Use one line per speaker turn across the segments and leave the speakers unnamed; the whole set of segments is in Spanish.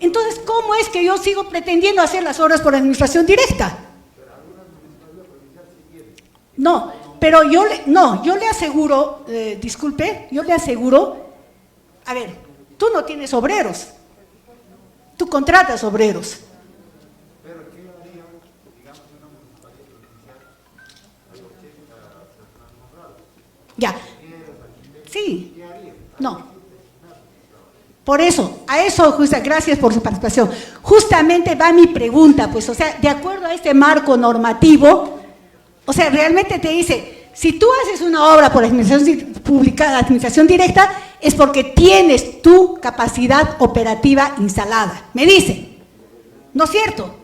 Entonces, ¿cómo es que yo sigo pretendiendo hacer las obras por administración directa? No, pero yo le aseguro, disculpe, yo le aseguro, a ver, tú no tienes obreros, tú contratas obreros.
Pero ¿qué haría, digamos, una municipalidad provincial? Hay 80 personas nombradas.
Ya, sí, no. Por eso, a eso, gracias por su participación. Justamente va mi pregunta, pues, o sea, de acuerdo a este marco normativo, o sea, realmente te dice, si tú haces una obra por administración pública, administración directa, es porque tienes tu capacidad operativa instalada. Me dice, ¿no es cierto?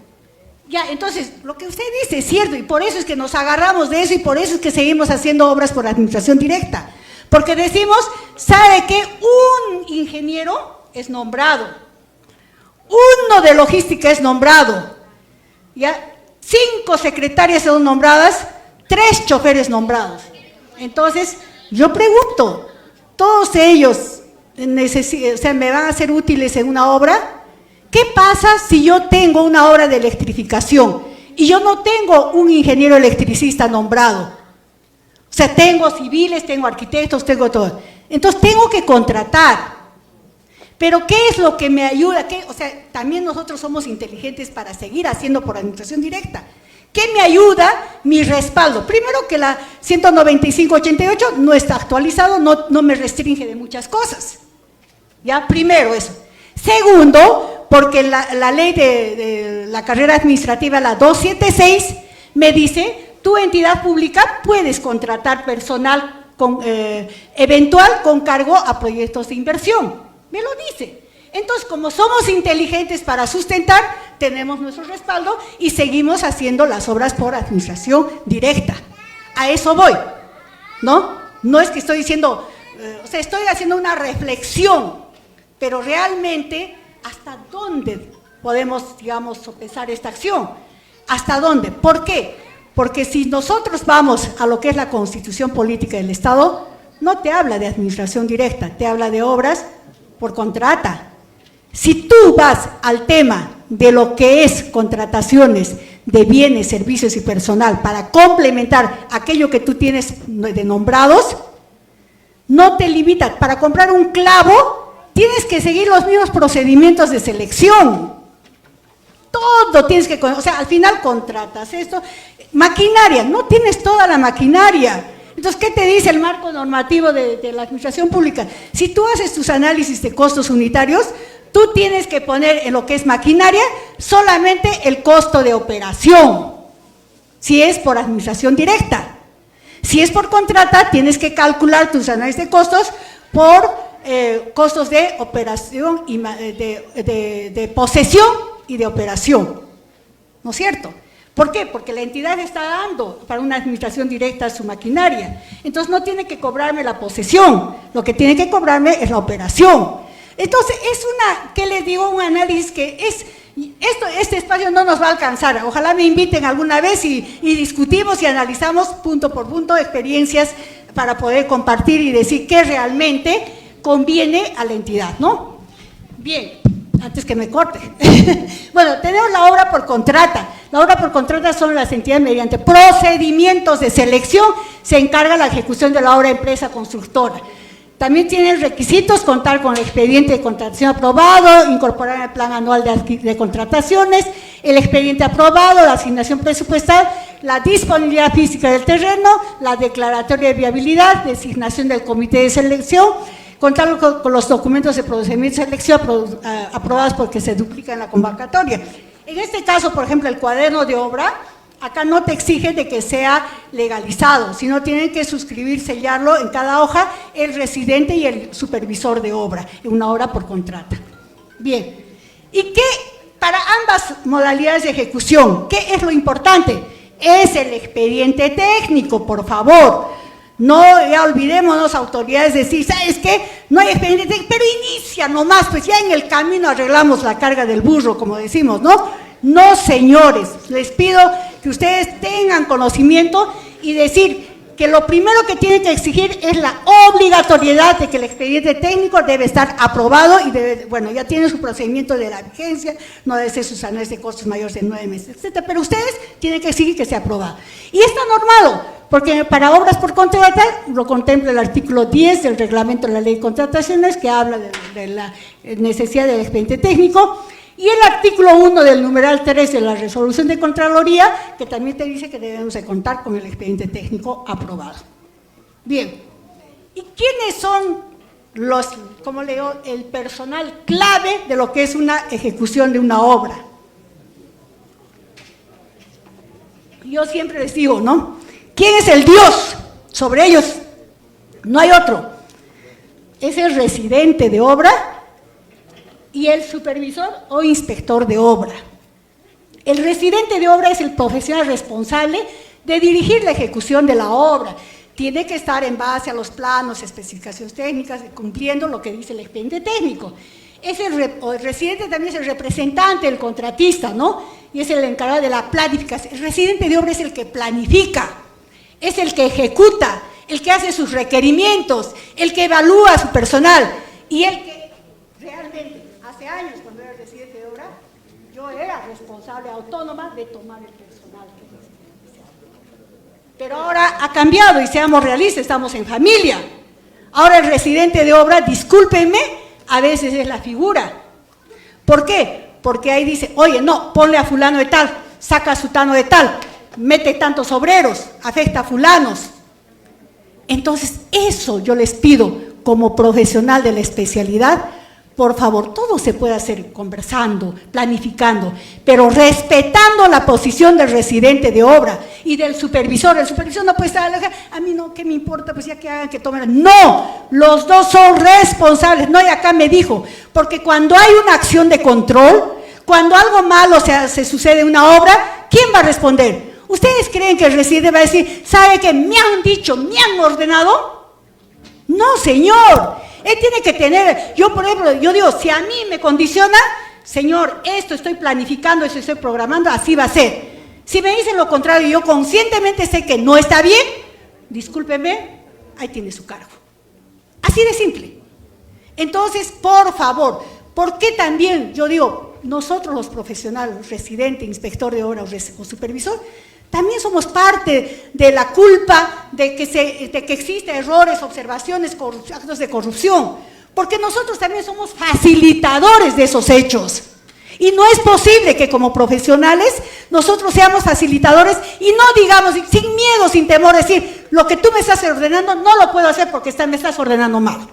Ya, entonces, lo que usted dice es cierto, y por eso es que nos agarramos de eso, y por eso es que seguimos haciendo obras por administración directa. Porque decimos, ¿sabe qué? Un ingeniero es nombrado, uno de logística es nombrado, ¿ya? 5 secretarias son nombradas, 3 choferes nombrados. Entonces, yo pregunto, ¿todos ellos me van a ser útiles en una obra? ¿Qué pasa si yo tengo una obra de electrificación y yo no tengo un ingeniero electricista nombrado? O sea, tengo civiles, tengo arquitectos, tengo todo. Entonces, tengo que contratar. Pero, ¿qué es lo que me ayuda? O sea, también nosotros somos inteligentes para seguir haciendo por administración directa. ¿Qué me ayuda? Mi respaldo. Primero, que la 195/88 no está actualizado, no me restringe de muchas cosas. ¿Ya? Primero eso. Segundo, porque la ley de la carrera administrativa, la 276, me dice, tu entidad pública puedes contratar personal eventual con cargo a proyectos de inversión. Me lo dice. Entonces, como somos inteligentes para sustentar, tenemos nuestro respaldo y seguimos haciendo las obras por administración directa. A eso voy, ¿no? No es que estoy diciendo, o sea, estoy haciendo una reflexión, pero realmente, ¿hasta dónde podemos, digamos, sopesar esta acción? ¿Hasta dónde? ¿Por qué? Porque si nosotros vamos a lo que es la Constitución Política del Estado, no te habla de administración directa, te habla de obras por contrata. Si tú vas al tema de lo que es contrataciones de bienes, servicios y personal para complementar aquello que tú tienes de nombrados, no te limitas. Para comprar un clavo, tienes que seguir los mismos procedimientos de selección. Todo tienes que, o sea, al final contratas esto. Maquinaria, no tienes toda la maquinaria. Entonces, ¿qué te dice el marco normativo de la administración pública? Si tú haces tus análisis de costos unitarios, tú tienes que poner en lo que es maquinaria solamente el costo de operación, si es por administración directa. Si es por contrata, tienes que calcular tus análisis de costos por costos de operación, y de posesión y de operación, ¿no es cierto? ¿Por qué? Porque la entidad está dando para una administración directa su maquinaria. Entonces no tiene que cobrarme la posesión, lo que tiene que cobrarme es la operación. Entonces es ¿qué les digo? Un análisis que este espacio no nos va a alcanzar. Ojalá me inviten alguna vez y discutimos y analizamos punto por punto experiencias para poder compartir y decir qué realmente conviene a la entidad, ¿no? Bien. Antes que me corte. Bueno, tenemos la obra por contrata. La obra por contrata son las entidades mediante procedimientos de selección, se encarga la ejecución de la obra empresa constructora. También tienen requisitos: contar con el expediente de contratación aprobado, incorporar en el plan anual de contrataciones, el expediente aprobado, la asignación presupuestal, la disponibilidad física del terreno, la declaratoria de viabilidad, designación del comité de selección, contar con los documentos de procedimiento de selección aprobados porque se duplica en la convocatoria. En este caso, por ejemplo, el cuaderno de obra, acá no te exige de que sea legalizado, sino tienen que suscribir, sellarlo en cada hoja el residente y el supervisor de obra, en una obra por contrata. Bien, ¿y qué para ambas modalidades de ejecución? ¿Qué es lo importante? Es el expediente técnico, por favor. No, ya olvidémonos, autoridades, decir, ¿sabes qué? No hay expediente técnico, pero inicia nomás, pues ya en el camino arreglamos la carga del burro, como decimos, ¿no? No, señores, les pido que ustedes tengan conocimiento y decir, que lo primero que tiene que exigir es la obligatoriedad de que el expediente técnico debe estar aprobado y debe, bueno, ya tiene su procedimiento de la vigencia, no debe ser sus anuales de costos mayores de 9 meses, etcétera, pero ustedes tienen que exigir que sea aprobado. Y está normado, porque para obras por contratar lo contempla el artículo 10 del reglamento de la ley de contrataciones, que habla de la necesidad del expediente técnico, y el artículo 1 del numeral 3 de la resolución de Contraloría, que también te dice que debemos de contar con el expediente técnico aprobado. Bien, ¿y quiénes son los, como leo, el personal clave de lo que es una ejecución de una obra? Yo siempre les digo, ¿no? ¿Quién es el Dios sobre ellos? No hay otro. Es el residente de obra y el supervisor o inspector de obra. El residente de obra es el profesional responsable de dirigir la ejecución de la obra. Tiene que estar en base a los planos, especificaciones técnicas, cumpliendo lo que dice el expediente técnico. El residente también es el representante del contratista, ¿no? Y es el encargado de la planificación. El residente de obra es el que planifica, es el que ejecuta, el que hace sus requerimientos, el que evalúa a su personal y el que realmente, hace años cuando era residente de obra, yo era responsable autónoma de tomar el personal que necesitaba. Pero ahora ha cambiado y seamos realistas, estamos en familia. Ahora el residente de obra, discúlpenme, a veces es la figura. ¿Por qué? Porque ahí dice, oye, no, ponle a fulano de tal, saca a sutano de tal, mete tantos obreros, afecta a fulanos. Entonces, eso yo les pido como profesional de la especialidad, por favor, todo se puede hacer conversando, planificando, pero respetando la posición del residente de obra y del supervisor. El supervisor no puede estar, a mí no, ¿qué me importa? Pues ya que hagan, que tomen. No, los dos son responsables. No, y acá me dijo, porque cuando hay una acción de control, cuando algo malo se sucede en una obra, ¿quién va a responder? ¿Ustedes creen que el residente va a decir, sabe que me han dicho, me han ordenado? No, señor. Él tiene que tener, yo por ejemplo, yo digo, si a mí me condiciona, señor, esto estoy planificando, esto estoy programando, así va a ser. Si me dicen lo contrario y yo conscientemente sé que no está bien, discúlpeme, ahí tiene su cargo. Así de simple. Entonces, por favor, ¿por qué también, yo digo, nosotros los profesionales, residente, inspector de obra o supervisor, también somos parte de la culpa de que existen errores, observaciones, actos de corrupción, porque nosotros también somos facilitadores de esos hechos. Y no es posible que como profesionales nosotros seamos facilitadores y no digamos sin miedo, sin temor, decir, lo que tú me estás ordenando no lo puedo hacer porque me estás ordenando mal.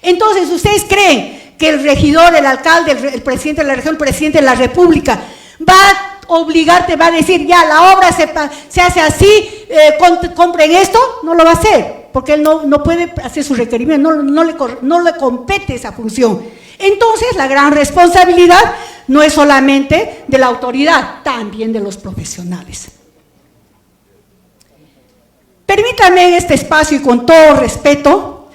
Entonces, ¿ustedes creen que el regidor, el alcalde, el presidente de la región, el presidente de la república va a obligarte, va a decir, ya, la obra se hace así, compren esto? No lo va a hacer, porque él no puede hacer su requerimiento, no le compete esa función. Entonces, la gran responsabilidad no es solamente de la autoridad, también de los profesionales. Permítanme en este espacio y con todo respeto,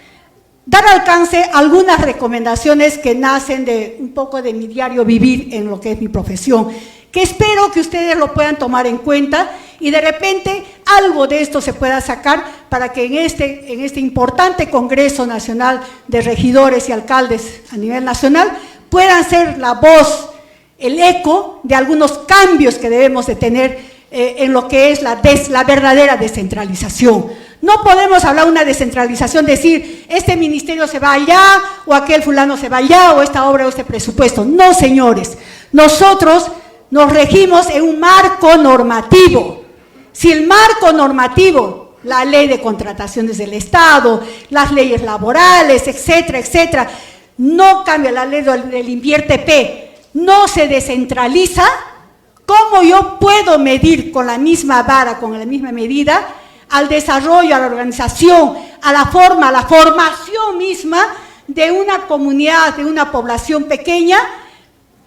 dar alcance a algunas recomendaciones que nacen de un poco de mi diario vivir en lo que es mi profesión, que espero que ustedes lo puedan tomar en cuenta y de repente algo de esto se pueda sacar para que en este importante Congreso Nacional de Regidores y Alcaldes a nivel nacional puedan ser la voz, el eco de algunos cambios que debemos de tener en lo que es la verdadera descentralización. No podemos hablar de una descentralización, decir, este ministerio se va allá, o aquel fulano se va allá, o esta obra o este presupuesto. No, señores, nosotros nos regimos en un marco normativo. Si el marco normativo, la ley de contrataciones del Estado, las leyes laborales, etcétera, etcétera, no cambia, la ley del INVIERTE-P, no se descentraliza, ¿cómo yo puedo medir con la misma vara, con la misma medida, al desarrollo, a la organización, a la formación misma de una comunidad, de una población pequeña,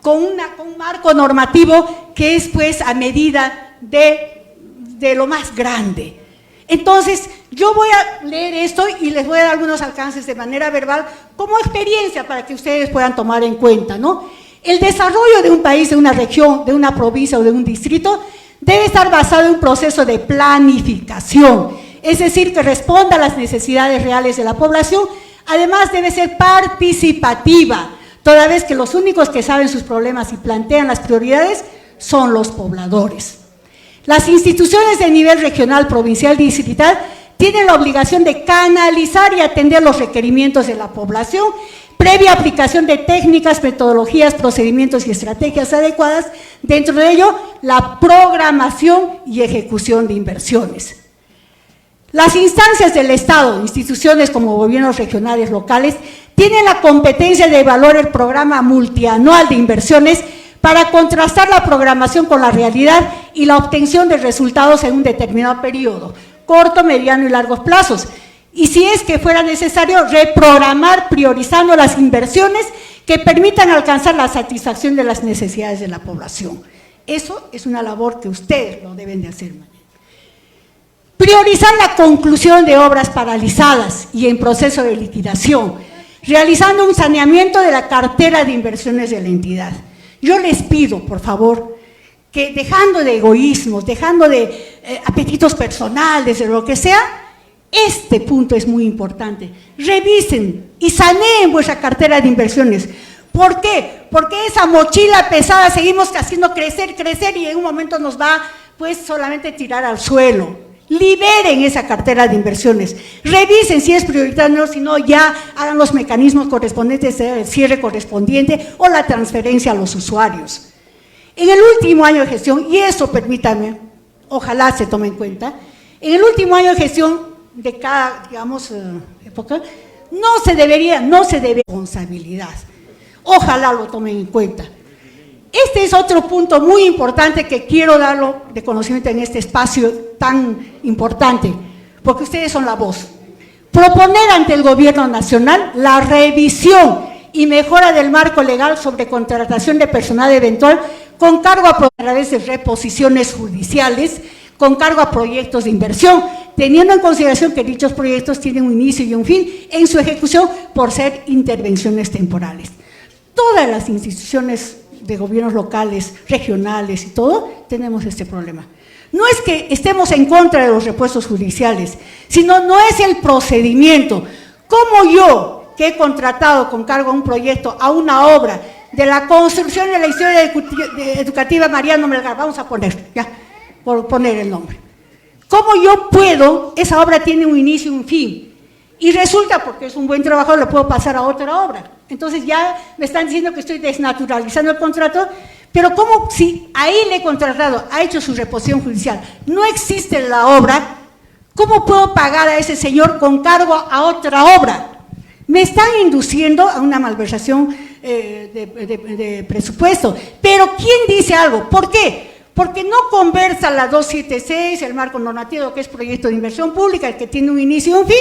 con un marco normativo que es pues a medida de lo más grande? Entonces, yo voy a leer esto y les voy a dar algunos alcances de manera verbal como experiencia para que ustedes puedan tomar en cuenta, ¿no? El desarrollo de un país, de una región, de una provincia o de un distrito debe estar basado en un proceso de planificación. es decir, que responda a las necesidades reales de la población. Además, debe ser participativa, toda vez que los únicos que saben sus problemas y plantean las prioridades son los pobladores. Las instituciones de nivel regional, provincial y distrital tienen la obligación de canalizar y atender los requerimientos de la población, previa aplicación de técnicas, metodologías, procedimientos y estrategias adecuadas, dentro de ello, la programación y ejecución de inversiones. Las instancias del Estado, instituciones como gobiernos regionales, locales, tienen la competencia de evaluar el programa multianual de inversiones para contrastar la programación con la realidad y la obtención de resultados en un determinado periodo, corto, mediano y largos plazos. Y si es que fuera necesario, reprogramar priorizando las inversiones que permitan alcanzar la satisfacción de las necesidades de la población. Eso es una labor que ustedes lo deben de hacer. Priorizar la conclusión de obras paralizadas y en proceso de liquidación, realizando un saneamiento de la cartera de inversiones de la entidad. Yo les pido, por favor, que dejando de egoísmos, dejando de apetitos personales, de lo que sea, este punto es muy importante. Revisen y saneen vuestra cartera de inversiones. ¿Por qué? Porque esa mochila pesada seguimos haciendo crecer, crecer y en un momento nos va pues solamente tirar al suelo. Liberen esa cartera de inversiones, revisen si es prioritario, si no ya hagan los mecanismos correspondientes, el cierre correspondiente o la transferencia a los usuarios. En el último año de gestión, y eso permítanme, ojalá se tome en cuenta, en el último año de gestión de cada, digamos, época, no se debe responsabilidad, ojalá lo tomen en cuenta. Este es otro punto muy importante que quiero darlo de conocimiento en este espacio tan importante, porque ustedes son la voz. Proponer ante el Gobierno Nacional la revisión y mejora del marco legal sobre contratación de personal eventual con cargo a través de reposiciones judiciales, con cargo a proyectos de inversión, teniendo en consideración que dichos proyectos tienen un inicio y un fin en su ejecución por ser intervenciones temporales. Todas las instituciones de gobiernos locales, regionales y todo, tenemos este problema. No es que estemos en contra de los repuestos judiciales, sino no es el procedimiento. Como yo, que he contratado con cargo a un proyecto, a una obra de la construcción de la historia educativa Mariano Melgar, vamos a poner, ya, por poner el nombre. ¿Cómo yo puedo, esa obra tiene un inicio y un fin? Y resulta, porque es un buen trabajo, lo puedo pasar a otra obra. Entonces ya me están diciendo que estoy desnaturalizando el contrato, pero ¿cómo si ahí le he contratado, ha hecho su reposición judicial, no existe la obra, ¿cómo puedo pagar a ese señor con cargo a otra obra? Me están induciendo a una malversación de presupuesto. Pero ¿quién dice algo? ¿Por qué? Porque no conversa la 276, el marco normativo que es proyecto de inversión pública, el que tiene un inicio y un fin,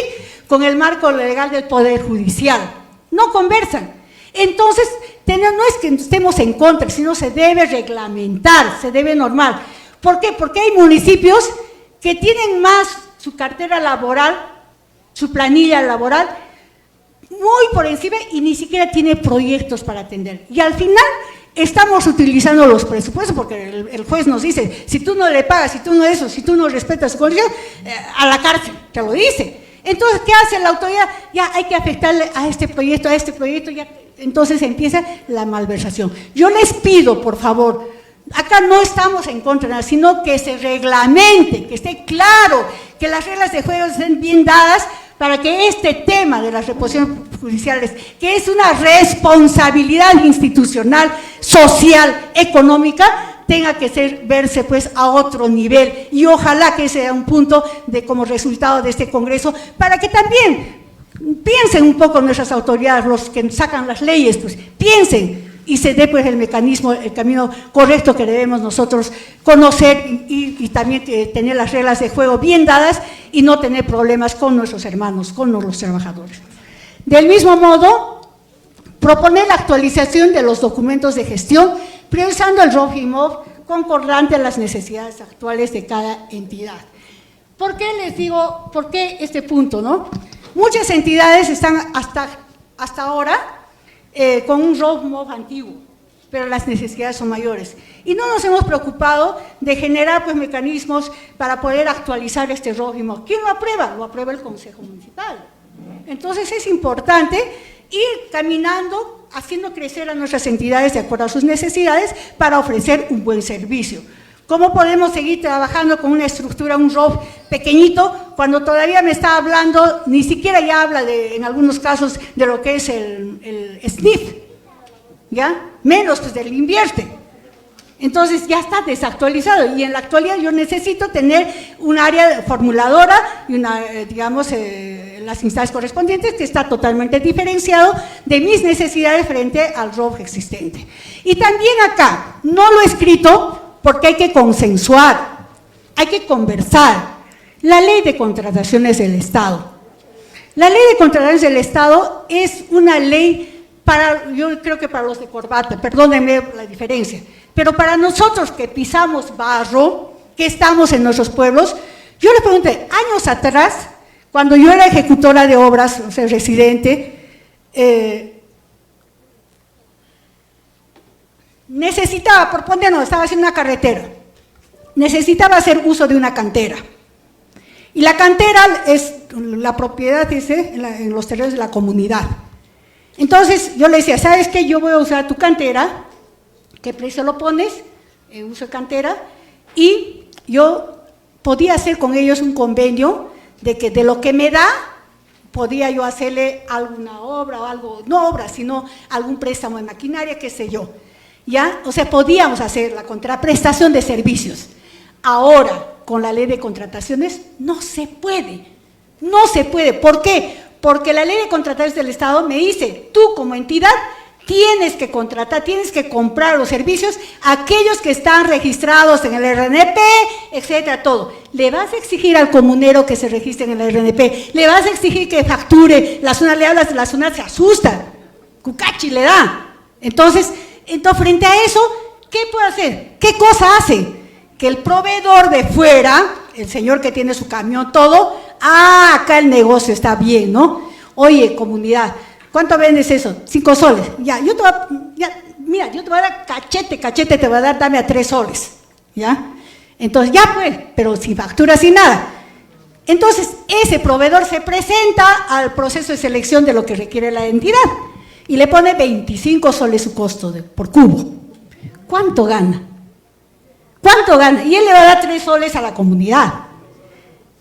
con el marco legal del Poder Judicial. No conversan. Entonces, no es que estemos en contra, sino se debe reglamentar, se debe normar. ¿Por qué? Porque hay municipios que tienen más su cartera laboral, su planilla laboral, muy por encima y ni siquiera tiene proyectos para atender. Y al final estamos utilizando los presupuestos porque el juez nos dice, si tú no le pagas, si tú no eso, si tú no respetas su condición, a la cárcel, te lo dice. Entonces, ¿qué hace la autoridad? Ya hay que afectarle a este proyecto, ya. Entonces empieza la malversación. Yo les pido, por favor, acá no estamos en contra, sino que se reglamente, que esté claro, que las reglas de juego estén bien dadas para que este tema de las reposiciones judiciales, que es una responsabilidad institucional, social, económica, tenga que verse pues a otro nivel, y ojalá que sea un punto de como resultado de este congreso, para que también piensen un poco nuestras autoridades, los que sacan las leyes, pues piensen y se dé pues el mecanismo, el camino correcto que debemos nosotros conocer y también tener las reglas de juego bien dadas y no tener problemas con nuestros hermanos, con los trabajadores. Del mismo modo, proponer la actualización de los documentos de gestión, priorizando el ROF-IMOV concordante a las necesidades actuales de cada entidad. ¿Por qué les digo, por qué este punto, no? Muchas entidades están hasta ahora con un ROF-IMOV antiguo, pero las necesidades son mayores. Y no nos hemos preocupado de generar pues, mecanismos para poder actualizar este régimen. ¿Quién lo aprueba? Lo aprueba el Consejo Municipal. Entonces es importante ir caminando, haciendo crecer a nuestras entidades de acuerdo a sus necesidades para ofrecer un buen servicio. ¿Cómo podemos seguir trabajando con una estructura, un ROF pequeñito, cuando todavía me está hablando, ni siquiera ya habla en algunos casos de lo que es el SNIF, ¿ya? Menos pues del invierte. Entonces ya está desactualizado y en la actualidad yo necesito tener un área formuladora y una, digamos, las instancias correspondientes que está totalmente diferenciado de mis necesidades frente al ROF existente. Y también acá, no lo he escrito porque hay que consensuar, hay que conversar. La ley de contrataciones del Estado. La ley de contrataciones del Estado es una ley para, yo creo que para los de corbata, perdónenme la diferencia, pero para nosotros que pisamos barro, que estamos en nuestros pueblos, yo le pregunté, años atrás, cuando yo era ejecutora de obras, o sea, residente, necesitaba, por poner, no, estaba haciendo una carretera, necesitaba hacer uso de una cantera. Y la cantera es la propiedad, dice, en los terrenos de la comunidad. Entonces yo le decía, ¿sabes qué? Yo voy a usar tu cantera, ¿qué precio lo pones? Uso de cantera, y yo podía hacer con ellos un convenio de que de lo que me da, podía yo hacerle alguna obra o algo, no obra, sino algún préstamo de maquinaria, qué sé yo. ¿Ya? O sea, podíamos hacer la contraprestación de servicios. Ahora, con la ley de contrataciones, no se puede. No se puede. ¿Por qué? Porque la ley de contrataciones del Estado me dice, tú como entidad tienes que contratar, tienes que comprar los servicios a aquellos que están registrados en el RNP, etcétera, todo. Le vas a exigir al comunero que se registre en el RNP, le vas a exigir que facture, la zona le hablas de la zona, se asusta, cucachi le da. Entonces, frente a eso, ¿qué puede hacer? ¿Qué cosa hace? Que el proveedor de fuera, el señor que tiene su camión, todo, acá el negocio está bien, ¿no? Oye, comunidad, ¿cuánto vendes eso? 5 soles. Ya, yo te voy a, mira, yo te voy a dar cachete te voy a dar, dame a 3 soles, ¿ya? Entonces, ya pues, pero sin factura, sin nada. Entonces, ese proveedor se presenta al proceso de selección de lo que requiere la entidad y le pone 25 soles su costo por cubo. ¿Cuánto gana? ¿Cuánto gana? Y él le va a dar 3 soles a la comunidad.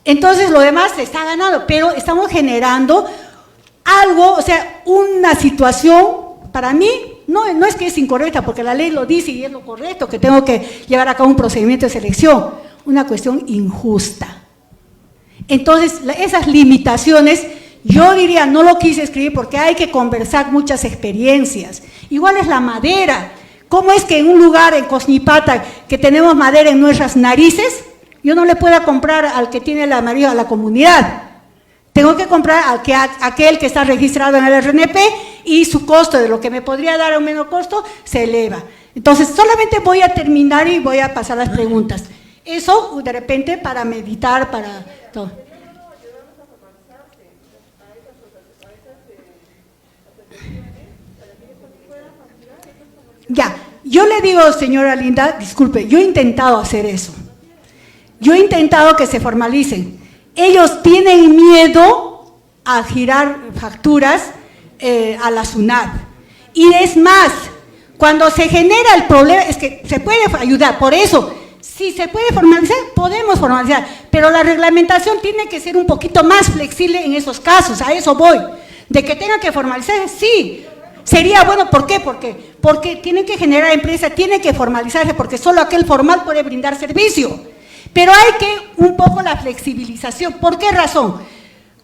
Entonces, lo demás se está ganando, pero estamos generando algo, o sea, una situación, para mí, no es que es incorrecta, porque la ley lo dice y es lo correcto, que tengo que llevar a cabo un procedimiento de selección, una cuestión injusta. Entonces, esas limitaciones, yo diría, no lo quise escribir porque hay que conversar muchas experiencias. Igual es la madera. ¿Cómo es que en un lugar, en Cosnipata, que tenemos madera en nuestras narices, yo no le pueda comprar al que tiene la madera a la comunidad? Tengo que comprar a aquel que está registrado en el RNP y su costo de lo que me podría dar a un menor costo se eleva. Entonces, solamente voy a terminar y voy a pasar las preguntas. Eso, de repente, para meditar, para todo. Ya, yo le digo, señora Linda, disculpe, yo he intentado hacer eso. Yo he intentado que se formalicen. Ellos tienen miedo a girar facturas a la SUNAT. Y es más, cuando se genera el problema, es que se puede ayudar, por eso, si se puede formalizar, podemos formalizar, pero la reglamentación tiene que ser un poquito más flexible en esos casos, a eso voy. De que tengan que formalizarse, sí, sería bueno, ¿por qué? Porque tienen que generar empresa, tienen que formalizarse, porque solo aquel formal puede brindar servicio. Pero hay que un poco la flexibilización. ¿Por qué razón?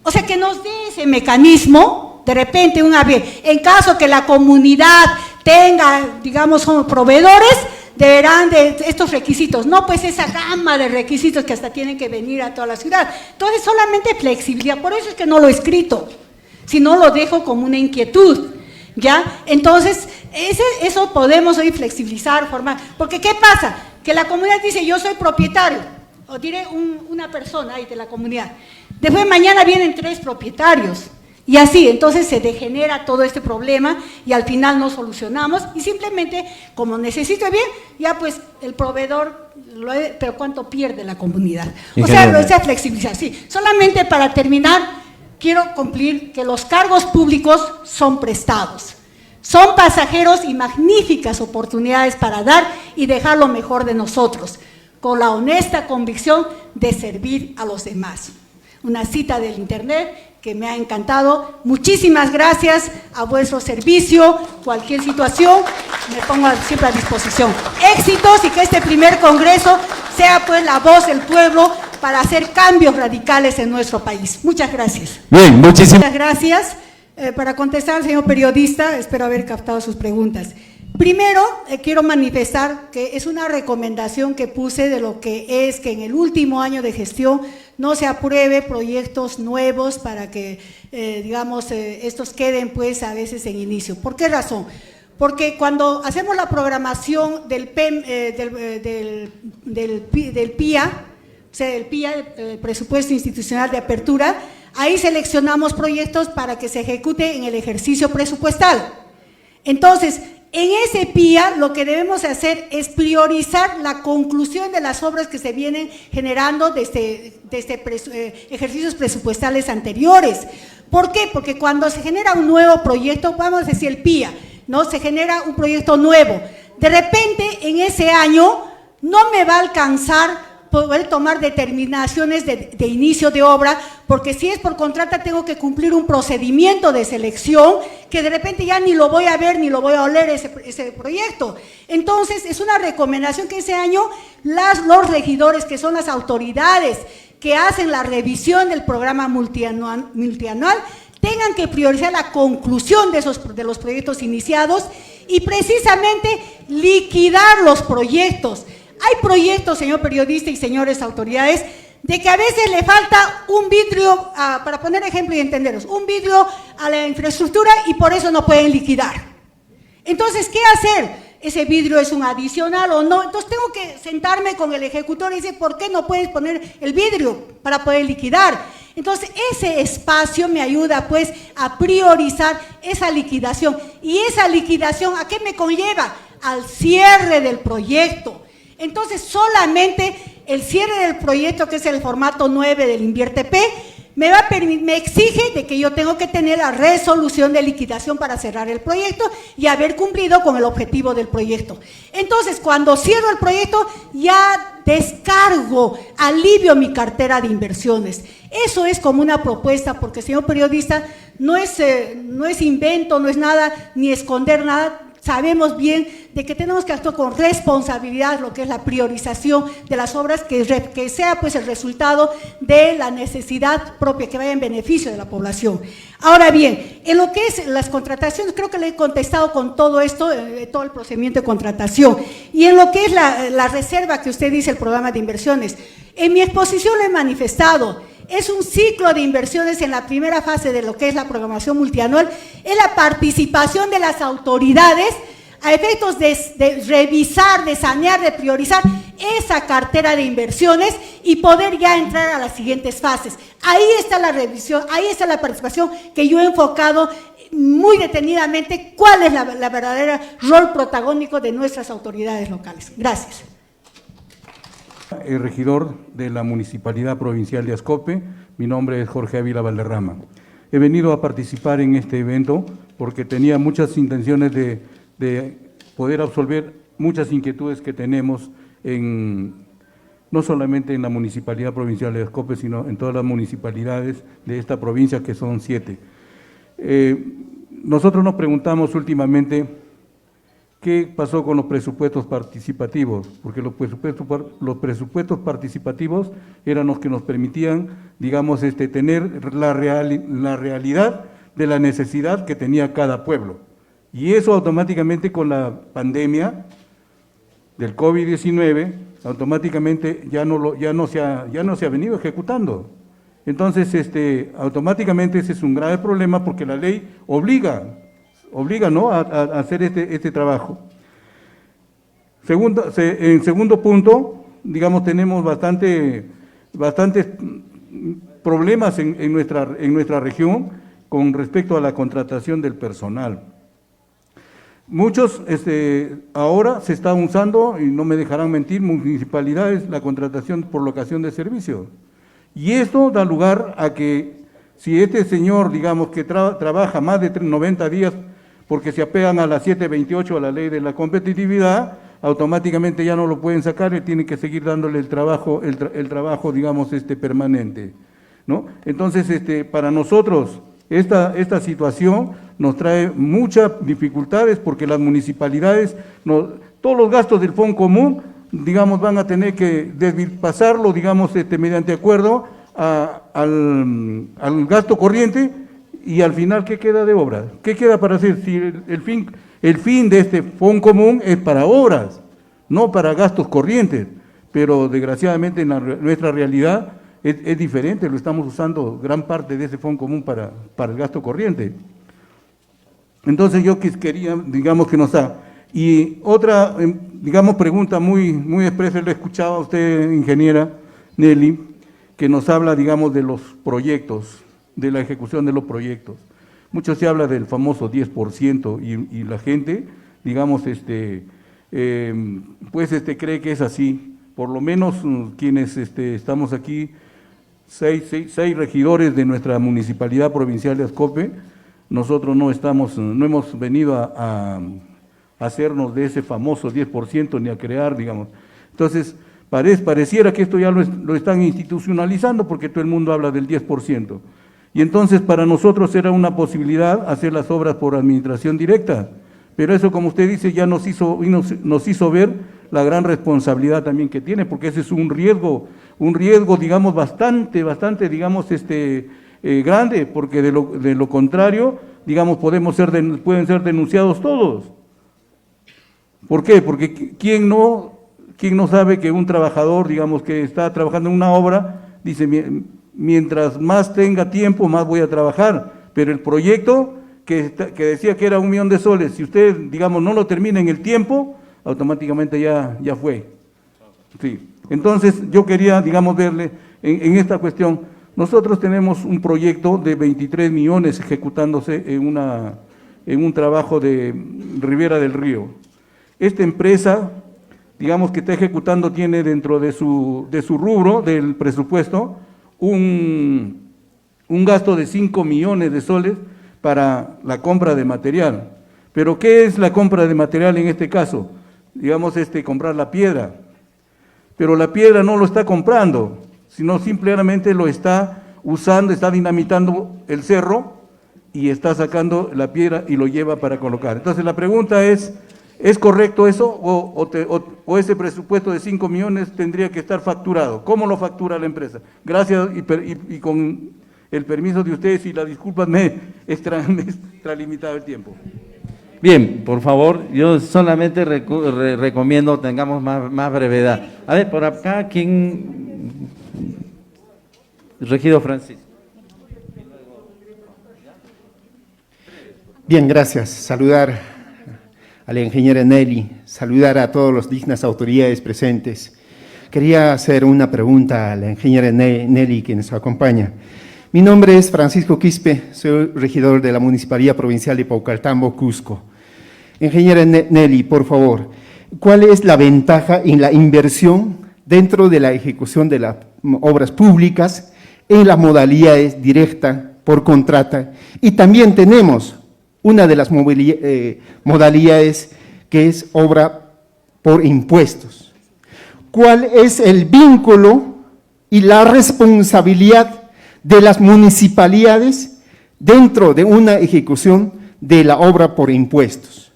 O sea, que nos dé ese mecanismo, de repente, en caso que la comunidad tenga, digamos, son proveedores, deberán de estos requisitos. No, pues esa gama de requisitos que hasta tienen que venir a toda la ciudad. Entonces, solamente flexibilidad. Por eso es que no lo he escrito, sino lo dejo como una inquietud. ¿Ya? Entonces, eso podemos hoy flexibilizar, formar. Porque, ¿qué pasa? Que la comunidad dice, yo soy propietario. O diré una persona ahí de la comunidad. Después mañana vienen 3 propietarios Y así, entonces se degenera todo este problema y al final no solucionamos y simplemente, como necesito bien, ya pues el proveedor, pero ¿cuánto pierde la comunidad? O sea, esa flexibilidad, sí. Solamente para terminar, quiero cumplir que los cargos públicos son prestados. Son pasajeros y magníficas oportunidades para dar y dejar lo mejor de nosotros, con la honesta convicción de servir a los demás. Una cita del internet que me ha encantado. Muchísimas gracias, a vuestro servicio. Cualquier situación, me pongo siempre a disposición. Éxitos y que este primer congreso sea pues la voz del pueblo para hacer cambios radicales en nuestro país. Muchas gracias.
Bien, muchísimas
gracias. Para contestar al señor periodista, espero haber captado sus preguntas. Primero, quiero manifestar que es una recomendación que puse de lo que es que en el último año de gestión no se apruebe proyectos nuevos para que, digamos, estos queden pues a veces en inicio. ¿Por qué razón? Porque cuando hacemos la programación del PIA, o sea, el PIA, el Presupuesto Institucional de Apertura, ahí seleccionamos proyectos para que se ejecute en el ejercicio presupuestal. Entonces, en ese PIA lo que debemos hacer es priorizar la conclusión de las obras que se vienen generando desde ejercicios presupuestales anteriores. ¿Por qué? Porque cuando se genera un nuevo proyecto, vamos a decir el PIA, ¿no? Se genera un proyecto nuevo. De repente, en ese año, no me va a alcanzar poder tomar determinaciones de inicio de obra, porque si es por contrata tengo que cumplir un procedimiento de selección que de repente ya ni lo voy a ver ni lo voy a oler ese proyecto. Entonces es una recomendación que ese año los regidores, que son las autoridades que hacen la revisión del programa multianual tengan que priorizar la conclusión de los proyectos iniciados y precisamente liquidar los proyectos. Hay proyectos, señor periodista y señores autoridades, de que a veces le falta un vidrio, para poner ejemplo y entenderos, un vidrio a la infraestructura y por eso no pueden liquidar. Entonces, ¿qué hacer? ¿Ese vidrio es un adicional o no? Entonces tengo que sentarme con el ejecutor y decir, ¿por qué no puedes poner el vidrio para poder liquidar? Entonces, ese espacio me ayuda pues a priorizar esa liquidación. ¿Y esa liquidación a qué me conlleva? Al cierre del proyecto. Entonces, solamente el cierre del proyecto, que es el formato 9 del InviérteP, me exige de que yo tengo que tener la resolución de liquidación para cerrar el proyecto y haber cumplido con el objetivo del proyecto. Entonces, cuando cierro el proyecto, ya descargo, alivio mi cartera de inversiones. Eso es como una propuesta, porque, señor periodista, no es invento, no es nada, ni esconder nada. Sabemos bien de que tenemos que actuar con responsabilidad, lo que es la priorización de las obras, que sea pues el resultado de la necesidad propia, que vaya en beneficio de la población. Ahora bien, en lo que es las contrataciones, creo que le he contestado con todo esto, todo el procedimiento de contratación. Y en lo que es la reserva que usted dice, el programa de inversiones, en mi exposición lo he manifestado. Es un ciclo de inversiones en la primera fase de lo que es la programación multianual, es la participación de las autoridades a efectos de revisar, de sanear, de priorizar esa cartera de inversiones y poder ya entrar a las siguientes fases. Ahí está la revisión, ahí está la participación que yo he enfocado muy detenidamente cuál es la verdadera rol protagónico de nuestras autoridades locales. Gracias.
El regidor de la Municipalidad Provincial de Ascope, mi nombre es Jorge Ávila Valderrama. He venido a participar en este evento porque tenía muchas intenciones de poder absolver muchas inquietudes que tenemos no solamente en la Municipalidad Provincial de Ascope, sino en todas las municipalidades de esta provincia, que son 7. Nosotros nos preguntamos últimamente ¿qué pasó con los presupuestos participativos? Porque los presupuestos participativos eran los que nos permitían, digamos, tener la realidad de la necesidad que tenía cada pueblo. Y eso automáticamente con la pandemia del COVID-19, automáticamente ya no se ha venido ejecutando. Entonces, automáticamente ese es un grave problema porque la ley obliga, ¿no?, a hacer este trabajo. En segundo punto, digamos, tenemos bastantes problemas en nuestra región, con respecto a la contratación del personal. Muchos, ahora se está usando, y no me dejarán mentir, municipalidades, la contratación por locación de servicio. Y esto da lugar a que si este señor, digamos, que trabaja más de 90 días, porque se apegan a la 728, a la ley de la competitividad, automáticamente ya no lo pueden sacar y tienen que seguir dándole el trabajo, digamos, permanente, ¿no? Entonces, para nosotros, esta situación nos trae muchas dificultades porque las municipalidades, todos los gastos del Fondo Común, digamos, van a tener que pasarlo, digamos, mediante acuerdo al gasto corriente, y al final, ¿qué queda de obra? ¿Qué queda para hacer? Si el fin de este Fondo Común es para obras, no para gastos corrientes, pero desgraciadamente en nuestra realidad es diferente, lo estamos usando gran parte de ese Fondo Común para el gasto corriente. Entonces yo quería, digamos, que nos haga. Y otra, digamos, pregunta muy expresa, lo he escuchado a usted, ingeniera Nelly, que nos habla, digamos, de los proyectos, de la ejecución de los proyectos. Mucho se habla del famoso 10% y la gente, digamos, cree que es así. Por lo menos quienes estamos aquí, seis regidores de nuestra municipalidad provincial de Ascope, nosotros no hemos venido a hacernos de ese famoso 10% ni a crear, digamos. Entonces, pareciera que esto ya lo están institucionalizando porque todo el mundo habla del 10%. Y entonces para nosotros era una posibilidad hacer las obras por administración directa, pero eso, como usted dice, ya nos hizo ver la gran responsabilidad también que tiene, porque ese es un riesgo, digamos, bastante, digamos, grande, porque de lo contrario, digamos, pueden ser denunciados todos. ¿Por qué? Porque ¿quién no sabe que un trabajador, digamos, que está trabajando en una obra, dice, mientras más tenga tiempo, más voy a trabajar, pero el proyecto que decía que era 1 millón de soles, si usted, digamos, no lo termina en el tiempo, automáticamente ya fue. Sí. Entonces, yo quería, digamos, verle en esta cuestión. Nosotros tenemos un proyecto de 23 millones ejecutándose en un trabajo de Ribera del Río. Esta empresa, digamos, que está ejecutando, tiene dentro de su rubro del presupuesto un gasto de 5 millones de soles para la compra de material. Pero ¿qué es la compra de material en este caso? Digamos, comprar la piedra. Pero la piedra no lo está comprando, sino simplemente lo está usando, está dinamitando el cerro y está sacando la piedra y lo lleva para colocar. Entonces la pregunta ¿es correcto eso o ese presupuesto de 5 millones tendría que estar facturado? ¿Cómo lo factura la empresa? Gracias y con el permiso de ustedes y las disculpas me he extralimitado el tiempo.
Bien, por favor, yo solamente recomiendo tengamos más brevedad. A ver, por acá, ¿quién? Regidor Francisco.
Bien, gracias. Saludar a la ingeniera Nelly, saludar a todas las dignas autoridades presentes. Quería hacer una pregunta a la ingeniera Nelly, que nos acompaña. Mi nombre es Francisco Quispe, soy regidor de la Municipalidad Provincial de Paucartambo, Cusco. Ingeniera Nelly, por favor, ¿cuál es la ventaja en la inversión dentro de la ejecución de las obras públicas en las modalidades directa, por contrata? Y también tenemos una de las modalidades que es obra por impuestos. ¿Cuál es el vínculo y la responsabilidad de las municipalidades dentro de una ejecución de la obra por impuestos?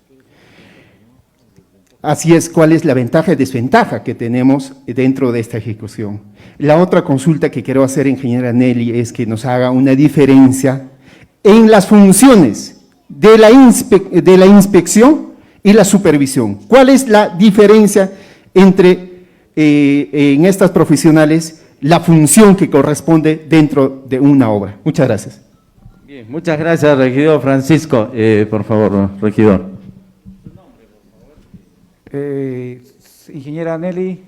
Así es, ¿cuál es la ventaja y desventaja que tenemos dentro de esta ejecución? La otra consulta que quiero hacer, ingeniera Nelly, es que nos haga una diferencia en las funciones de la inspección y la supervisión. ¿Cuál es la diferencia entre en estas profesionales la función que corresponde dentro de una obra? Muchas gracias.
Bien, muchas gracias, regidor Francisco. Por favor, regidor.
Ingeniera Nelly,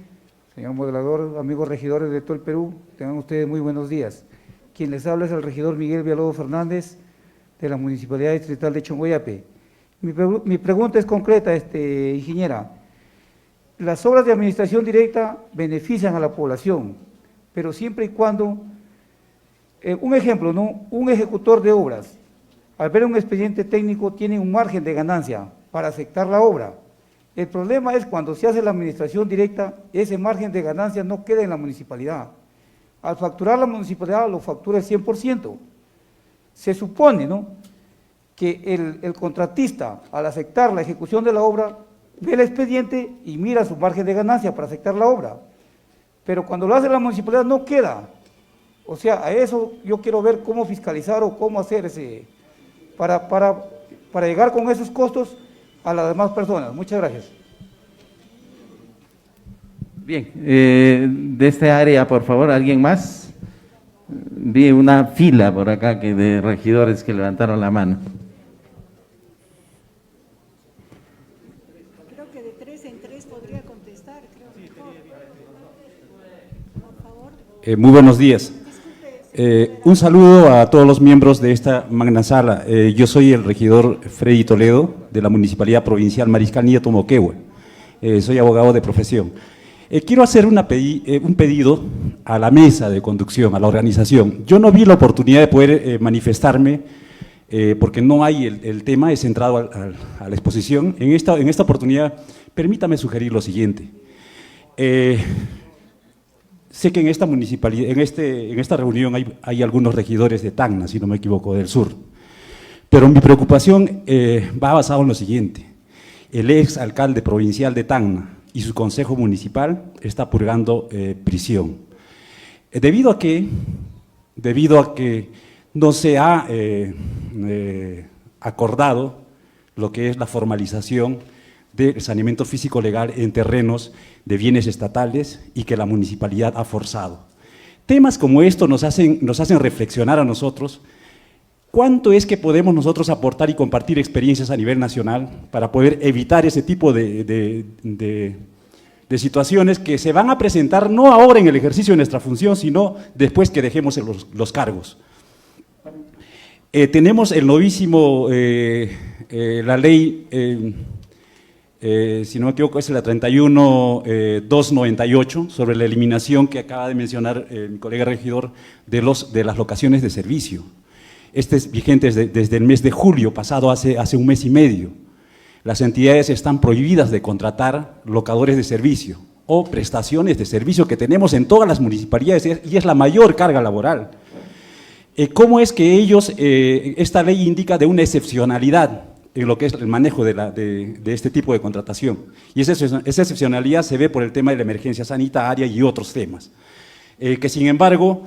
señor moderador, amigos regidores de todo el Perú, tengan ustedes muy buenos días. Quien les habla es el regidor Miguel Villalobos Fernández, de la Municipalidad Distrital de Chongoyape. Mi pregunta es concreta, ingeniera. Las obras de administración directa benefician a la población, pero siempre y cuando, un ejemplo, ¿no? Un ejecutor de obras, al ver un expediente técnico, tiene un margen de ganancia para aceptar la obra. El problema es cuando se hace la administración directa, ese margen de ganancia no queda en la municipalidad. Al facturar la municipalidad lo factura el 100%. Se supone, ¿no?, que el contratista, al aceptar la ejecución de la obra, ve el expediente y mira su margen de ganancia para aceptar la obra. Pero cuando lo hace la municipalidad no queda. O sea, a eso yo quiero ver cómo fiscalizar o cómo hacer para llegar con esos costos a las demás personas. Muchas gracias.
Bien, de este área, por favor, ¿alguien más? Vi una fila por acá de regidores que levantaron la mano.
Creo que de 3 en 3 podría contestar, creo mejor. Por favor.
Muy buenos días. Un saludo a todos los miembros de esta magna sala. Yo soy el regidor Freddy Toledo, de la Municipalidad Provincial Mariscal Nieto Moquehue. Soy abogado de profesión. Quiero hacer un pedido a la mesa de conducción, a la organización. Yo no vi la oportunidad de poder manifestarme, porque no hay el tema, es centrado a la exposición. En esta oportunidad, permítame sugerir lo siguiente. Sé que en esta municipalidad, en esta reunión hay algunos regidores de Tacna, si no me equivoco, del sur. Pero mi preocupación va basado en lo siguiente. El ex alcalde provincial de Tacna y su consejo municipal está purgando prisión. Debido a que no se ha acordado lo que es la formalización del saneamiento físico legal en terrenos de bienes estatales y que la municipalidad ha forzado. Temas como estos nos hacen reflexionar a nosotros cuánto es que podemos nosotros aportar y compartir experiencias a nivel nacional para poder evitar ese tipo de situaciones que se van a presentar no ahora en el ejercicio de nuestra función, sino después que dejemos los cargos. Tenemos el novísimo, la ley, si no me equivoco, es la 31.298, sobre la eliminación que acaba de mencionar mi colega regidor de las locaciones de servicio. Este es vigente desde el mes de julio pasado, hace un mes y medio. Las entidades están prohibidas de contratar locadores de servicio o prestaciones de servicio que tenemos en todas las municipalidades y es la mayor carga laboral. ¿Cómo es que esta ley indica de una excepcionalidad en lo que es el manejo de este tipo de contratación? Y esa excepcionalidad se ve por el tema de la emergencia sanitaria y otros temas. Que sin embargo,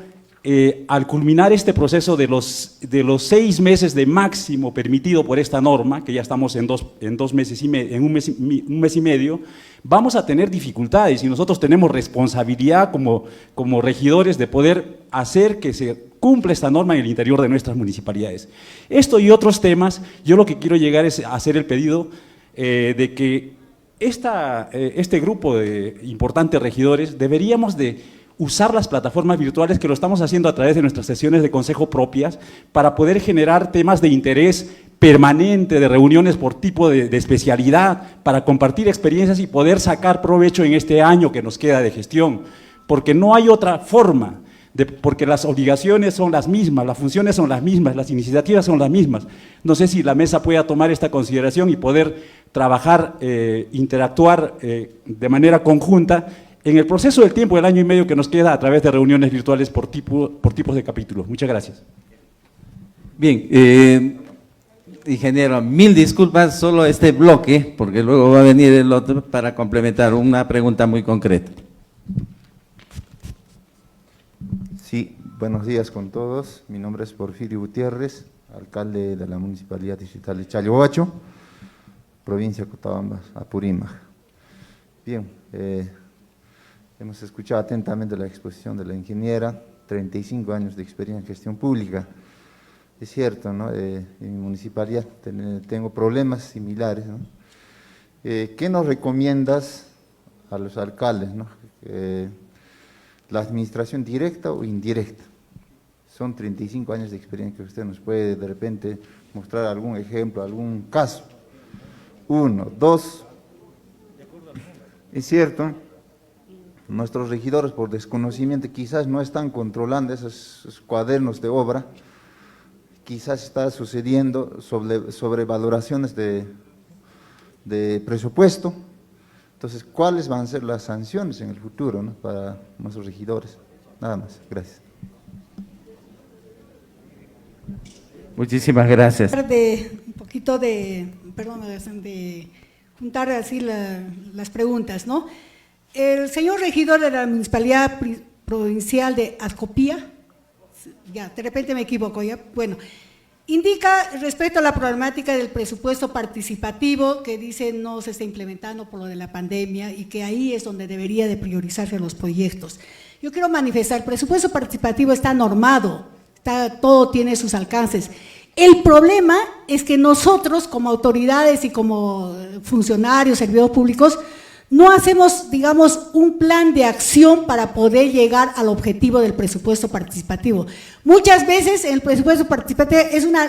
al culminar este proceso de los 6 meses de máximo permitido por esta norma, que ya estamos en un mes y medio, vamos a tener dificultades y nosotros tenemos responsabilidad como regidores de poder hacer que se cumpla esta norma en el interior de nuestras municipalidades. Esto y otros temas, yo lo que quiero llegar es a hacer el pedido de que este grupo de importantes regidores deberíamos de usar las plataformas virtuales, que lo estamos haciendo a través de nuestras sesiones de consejo propias, para poder generar temas de interés permanente, de reuniones por tipo de especialidad, para compartir experiencias y poder sacar provecho en este año que nos queda de gestión, porque no hay otra forma, porque las obligaciones son las mismas, las funciones son las mismas, las iniciativas son las mismas. No sé si la mesa pueda tomar esta consideración y poder trabajar, interactuar de manera conjunta en el proceso del tiempo del año y medio que nos queda a través de reuniones virtuales por tipos de capítulos. Muchas gracias.
Bien, ingeniero, 1000 disculpas, solo este bloque, porque luego va a venir el otro para complementar una pregunta muy concreta.
Sí, buenos días con todos. Mi nombre es Porfirio Gutiérrez, alcalde de la Municipalidad Distrital de Chalhuacho, provincia de Cotabamba, Apurímac. Bien, hemos escuchado atentamente la exposición de la ingeniera, 35 años de experiencia en gestión pública. Es cierto, ¿no? En mi municipalidad tengo problemas similares, ¿no? ¿Qué nos recomiendas a los alcaldes, ¿no? ¿La administración directa o indirecta? Son 35 años de experiencia que usted nos puede de repente mostrar algún ejemplo, algún caso. 1, 2, es cierto, nuestros regidores por desconocimiento quizás no están controlando esos cuadernos de obra, quizás está sucediendo sobrevaloraciones de presupuesto. Entonces, ¿cuáles van a ser las sanciones en el futuro, ¿no?, para nuestros regidores? Nada más, gracias.
Muchísimas gracias.
Un poquito de juntar así las preguntas, ¿no? El señor regidor de la Municipalidad Provincial de Azcopía, ya, de repente me equivoco, ya, bueno, indica respecto a la problemática del presupuesto participativo que dice no se está implementando por lo de la pandemia y que ahí es donde debería de priorizarse los proyectos. Yo quiero manifestar, el presupuesto participativo está normado, todo tiene sus alcances. El problema es que nosotros como autoridades y como funcionarios, servidores públicos, no hacemos, digamos, un plan de acción para poder llegar al objetivo del presupuesto participativo. Muchas veces el presupuesto participativo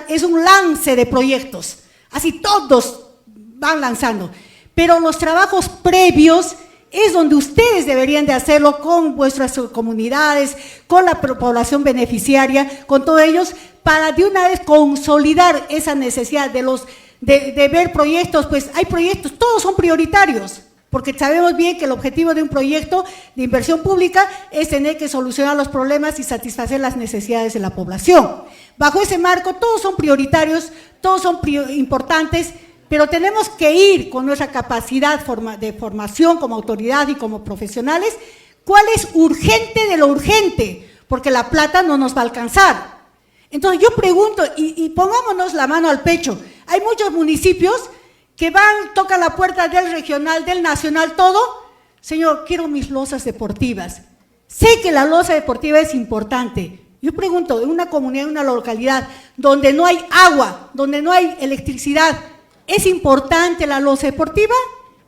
es un lance de proyectos, así todos van lanzando, pero los trabajos previos es donde ustedes deberían de hacerlo con vuestras comunidades, con la población beneficiaria, con todos ellos, para de una vez consolidar esa necesidad de ver proyectos. Pues hay proyectos, todos son prioritarios, porque sabemos bien que el objetivo de un proyecto de inversión pública es tener que solucionar los problemas y satisfacer las necesidades de la población. Bajo ese marco, todos son prioritarios, todos son importantes, pero tenemos que ir con nuestra capacidad de formación como autoridad y como profesionales, cuál es urgente de lo urgente, porque la plata no nos va a alcanzar. Entonces yo pregunto, y pongámonos la mano al pecho, hay muchos municipios que van, tocan la puerta del regional, del nacional, todo, señor, quiero mis losas deportivas. Sé que la losa deportiva es importante. Yo pregunto, en una comunidad, en una localidad, donde no hay agua, donde no hay electricidad, ¿es importante la losa deportiva?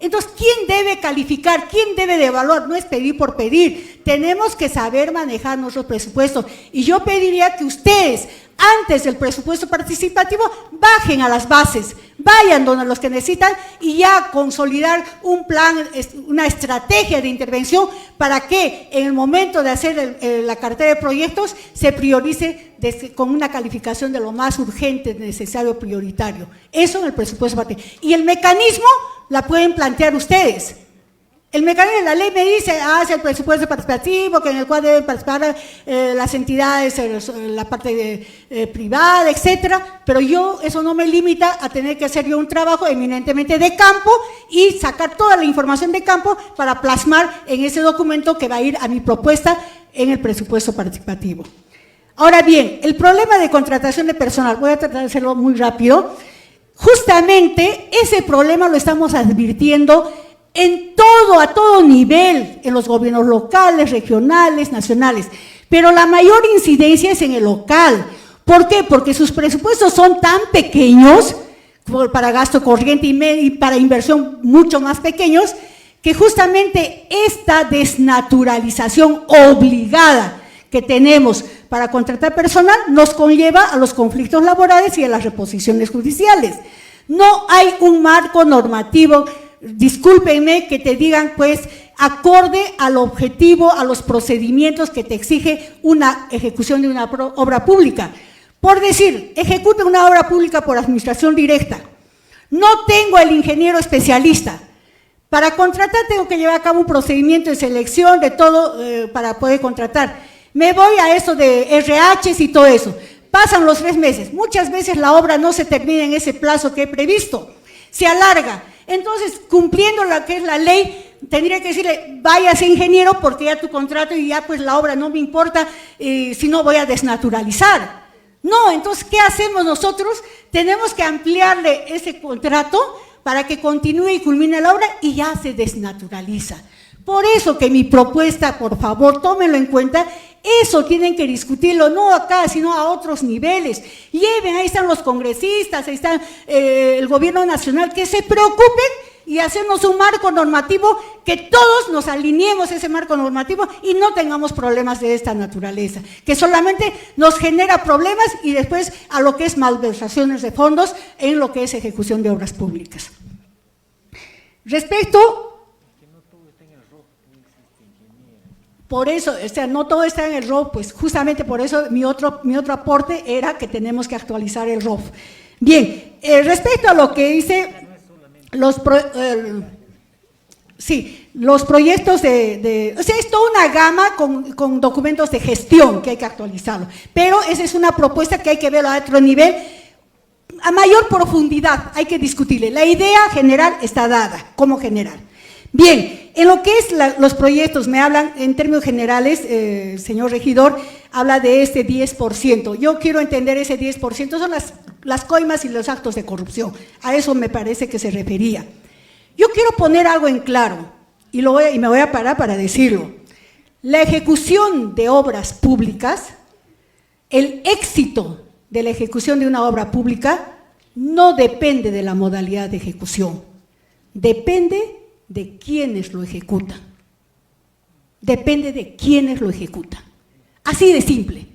Entonces, ¿quién debe calificar? ¿Quién debe de evaluar? No es pedir por pedir, tenemos que saber manejar nuestros presupuestos. Y yo pediría que ustedes, antes del presupuesto participativo, bajen a las bases, vayan donde los que necesitan y ya consolidar un plan, una estrategia de intervención para que en el momento de hacer la cartera de proyectos se priorice con una calificación de lo más urgente, necesario, prioritario. Eso en el presupuesto participativo. Y el mecanismo la pueden plantear ustedes. El mecanismo de la ley me dice, hace el presupuesto participativo, que en el cual deben participar las entidades, la parte privada, etcétera, pero eso no me limita a tener que hacer yo un trabajo eminentemente de campo y sacar toda la información de campo para plasmar en ese documento que va a ir a mi propuesta en el presupuesto participativo. Ahora bien, el problema de contratación de personal, voy a tratar de hacerlo muy rápido, justamente ese problema lo estamos advirtiendo a todo nivel, en los gobiernos locales, regionales, nacionales, pero la mayor incidencia es en el local. ¿Por qué? Porque sus presupuestos son tan pequeños, para gasto corriente y para inversión mucho más pequeños, que justamente esta desnaturalización obligada que tenemos para contratar personal nos conlleva a los conflictos laborales y a las reposiciones judiciales. No hay un marco normativo, discúlpenme que te digan, pues, acorde al objetivo, a los procedimientos que te exige una ejecución de una obra pública. Por decir, ejecute una obra pública por administración directa. No tengo el ingeniero especialista. Para contratar tengo que llevar a cabo un procedimiento de selección de todo para poder contratar. Me voy a eso de RHs y todo eso. Pasan los 3 meses. Muchas veces la obra no se termina en ese plazo que he previsto. Se alarga. Entonces, cumpliendo lo que es la ley, tendría que decirle, váyase ingeniero porque ya tu contrato y ya pues la obra no me importa, si no voy a desnaturalizar. No, entonces, ¿qué hacemos nosotros? Tenemos que ampliarle ese contrato para que continúe y culmine la obra y ya se desnaturaliza. Por eso que mi propuesta, por favor, tómenlo en cuenta, eso tienen que discutirlo, no acá, sino a otros niveles. Lleven, ahí están los congresistas, ahí está el gobierno nacional, que se preocupen y hacernos un marco normativo que todos nos alineemos a ese marco normativo y no tengamos problemas de esta naturaleza, que solamente nos genera problemas y después a lo que es malversaciones de fondos en lo que es ejecución de obras públicas. Respecto… Por eso, o sea, no todo está en el ROF, pues justamente por eso mi otro aporte era que tenemos que actualizar el ROF. Bien, respecto a lo que dice los proyectos o sea, es toda una gama con documentos de gestión que hay que actualizarlo, pero esa es una propuesta que hay que verlo a otro nivel, a mayor profundidad, hay que discutirle. La idea general está dada, como general. Bien, en lo que es los proyectos, me hablan en términos generales, señor regidor, habla de este 10%. Yo quiero entender ese 10%, son las coimas y los actos de corrupción. A eso me parece que se refería. Yo quiero poner algo en claro, y me voy a parar para decirlo. La ejecución de obras públicas, el éxito de la ejecución de una obra pública, no depende de la modalidad de ejecución, depende de quienes lo ejecutan. Depende de quienes lo ejecutan. Así de simple.